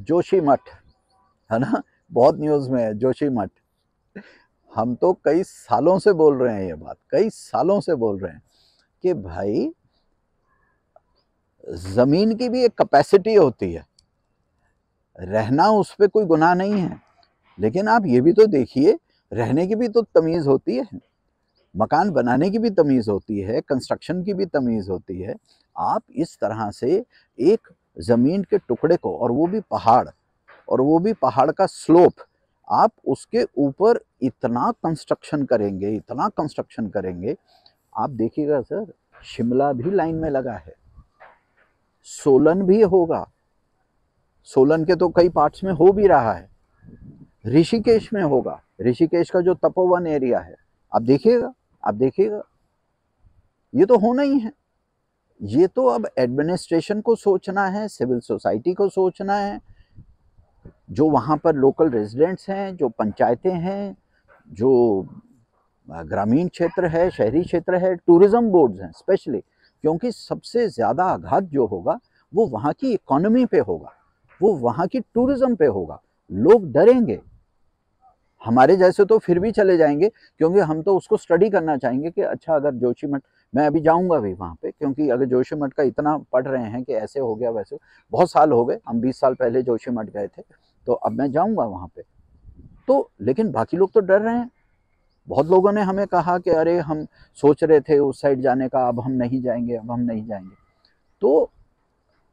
जोशीमठ, है ना, बहुत न्यूज़ में है जोशीमठ। हम तो कई सालों से बोल रहे हैं ये बात, कई सालों से बोल रहे हैं कि भाई जमीन की भी एक कैपेसिटी होती है, रहना उस पर कोई गुनाह नहीं है, लेकिन आप ये भी तो देखिए रहने की भी तो तमीज होती है, मकान बनाने की भी तमीज होती है, कंस्ट्रक्शन की भी तमीज होती है। आप इस तरह से एक जमीन के टुकड़े को, और वो भी पहाड़, और वो भी पहाड़ का स्लोप, आप उसके ऊपर इतना कंस्ट्रक्शन करेंगे, इतना कंस्ट्रक्शन करेंगे। आप देखिएगा सर, शिमला भी लाइन में लगा है, सोलन भी होगा, सोलन के तो कई पार्ट्स में हो भी रहा है, ऋषिकेश में होगा, ऋषिकेश का जो तपोवन एरिया है, आप देखिएगा, आप देखिएगा, ये तो होना ही है। ये तो अब एडमिनिस्ट्रेशन को सोचना है, सिविल सोसाइटी को सोचना है, जो वहाँ पर लोकल रेजिडेंट्स हैं, जो पंचायतें हैं, जो ग्रामीण क्षेत्र है, शहरी क्षेत्र है, टूरिज्म बोर्ड्स हैं स्पेशली, क्योंकि सबसे ज़्यादा आघात जो होगा वो वहाँ की इकोनॉमी पे होगा, वो वहाँ की टूरिज्म पे होगा। लोग डरेंगे, हमारे जैसे तो फिर भी चले जाएंगे, क्योंकि हम तो उसको स्टडी करना चाहेंगे कि अच्छा अगर जोशीमठ, मैं अभी जाऊंगा भी वहाँ पे, क्योंकि अगर जोशीमठ का इतना पढ़ रहे हैं कि ऐसे हो गया वैसे, बहुत साल हो गए, हम 20 साल पहले जोशीमठ गए थे, तो अब मैं जाऊंगा वहाँ पे। तो लेकिन बाकी लोग तो डर रहे हैं, बहुत लोगों ने हमें कहा कि अरे हम सोच रहे थे उस साइड जाने का, अब हम नहीं जाएंगे, अब हम नहीं जाएंगे। तो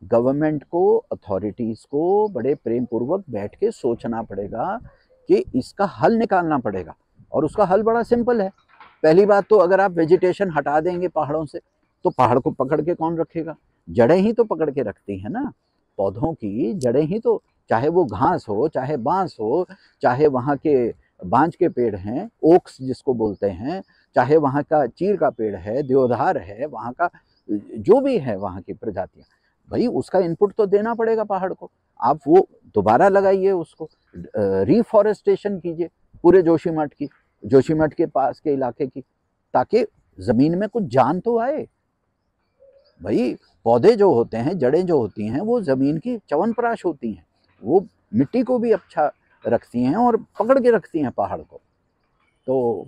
गवर्नमेंट को, अथॉरिटीज़ को बड़े प्रेम पूर्वक बैठ के सोचना पड़ेगा कि इसका हल निकालना पड़ेगा, और उसका हल बड़ा सिंपल है। पहली बात तो अगर आप वेजिटेशन हटा देंगे पहाड़ों से, तो पहाड़ को पकड़ के कौन रखेगा? जड़ें ही तो पकड़ के रखती हैं ना, पौधों की जड़ें ही तो, चाहे वो घास हो, चाहे बांस हो, चाहे वहाँ के बांज के पेड़ हैं, ओक्स जिसको बोलते हैं, चाहे वहाँ का चीड़ का पेड़ है, देवदार है, वहाँ का जो भी है वहाँ की प्रजातियाँ, भाई उसका इनपुट तो देना पड़ेगा पहाड़ को। आप वो दोबारा लगाइए, उसको रिफॉरेस्टेशन कीजिए पूरे जोशीमठ के पास के इलाके की, ताकि जमीन में कुछ जान तो आए। भाई पौधे जो होते हैं, जड़ें जो होती हैं, वो जमीन की च्यवनप्राश होती हैं, वो मिट्टी को भी अच्छा रखती हैं और पकड़ के रखती हैं पहाड़ को। तो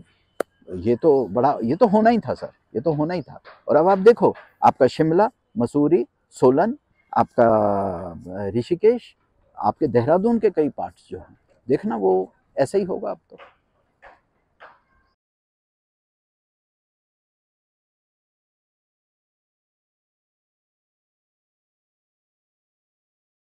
ये तो होना ही था सर, ये तो होना ही था। और अब आप देखो, आपका शिमला, मसूरी, सोलन, आपका ऋषिकेश, आपके देहरादून के कई पार्ट्स जो हैं, देखना वो ऐसा ही होगा अब तो।